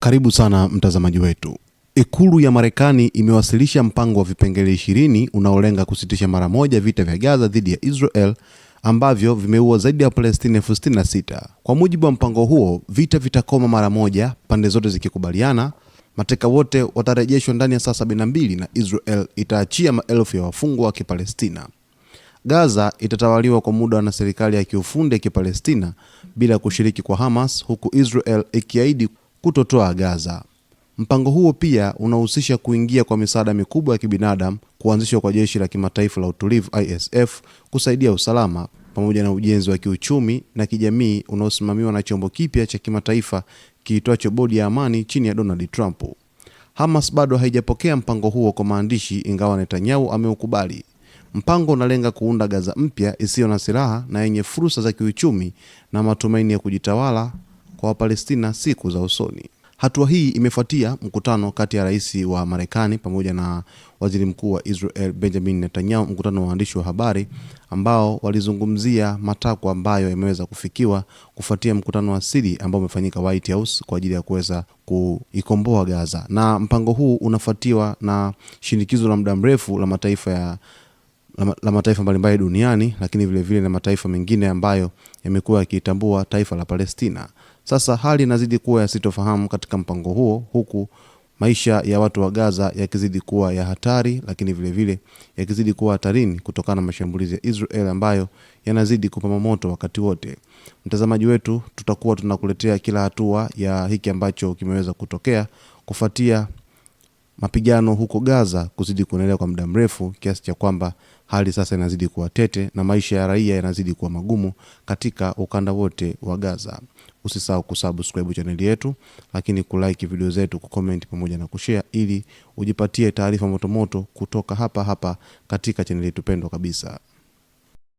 Karibu sana mtazamaji wetu. Ikulu ya Marekani imewasilisha mpango wa vipengele 20 unaolenga kusitisha mara moja vita vya Gaza dhidi ya Israel ambavyo vimeua zaidi ya Palestina 66,000. Kwa mujibu wa mpango huo, vita vitakoma mara moja pande zote zikikubaliana, mateka wote watarejeshwa ndani ya saa 72 na Israel itaachia maelfu ya wafungwa wa Kipalestina. Gaza itatawaliwa kwa muda na serikali ya kiufundi ya Kipalestina bila kushiriki kwa Hamas, huku Israel ikiahidi kutotoa Gaza. Mpango huo pia unahusisha kuingia kwa misaada mikubwa ya kibinadamu, kuanzishwa kwa jeshi la kimataifa la utulivu ISF kusaidia usalama, pamoja na ujenzi wa kiuchumi na kijamii unaosimamiwa na chombo kipya cha kimataifa kiitwacho Bodi ya Amani chini ya Donald Trump. Hamas bado haijapokea mpango huo kwa maandishi, ingawa Netanyahu ameukubali. Mpango unalenga kuunda Gaza mpya isiyo na silaha na yenye fursa za kiuchumi na matumaini ya kujitawala kwa Wapalestina siku za usoni. Hatua hii imefuatia mkutano kati ya rais wa Marekani pamoja na waziri mkuu wa Israel Benjamin Netanyahu, mkutano wa waandishi wa habari ambao walizungumzia matakwa ambayo yameweza kufikiwa kufuatia mkutano wa siri ambao umefanyika White House kwa ajili ya kuweza kuikomboa Gaza. Na mpango huu unafuatiwa na shinikizo la muda mrefu la mataifa mbalimbali duniani, lakini vile vile na mataifa mengine ambayo yamekuwa yakitambua taifa la Palestina. Sasa hali inazidi kuwa ya sitofahamu katika mpango huo, huku maisha ya watu wa Gaza yakizidi kuwa ya hatari, lakini vile vile yakizidi kuwa hatarini kutokana na mashambulizi ya Israel ambayo yanazidi kupamba moto wakati wote. Mtazamaji wetu, tutakuwa tunakuletea kila hatua ya hiki ambacho kimeweza kutokea kufuatia mapigano huko Gaza kuzidi kuendelea kwa muda mrefu, kiasi cha kwamba hali sasa inazidi kuwa tete na maisha ya raia yanazidi kuwa magumu katika ukanda wote wa Gaza. Usisahau kusubscribe channel yetu, lakini kulike video zetu, kucomment pamoja na kushare ili ujipatie taarifa moto moto kutoka hapa katika channel yetu pendwa kabisa.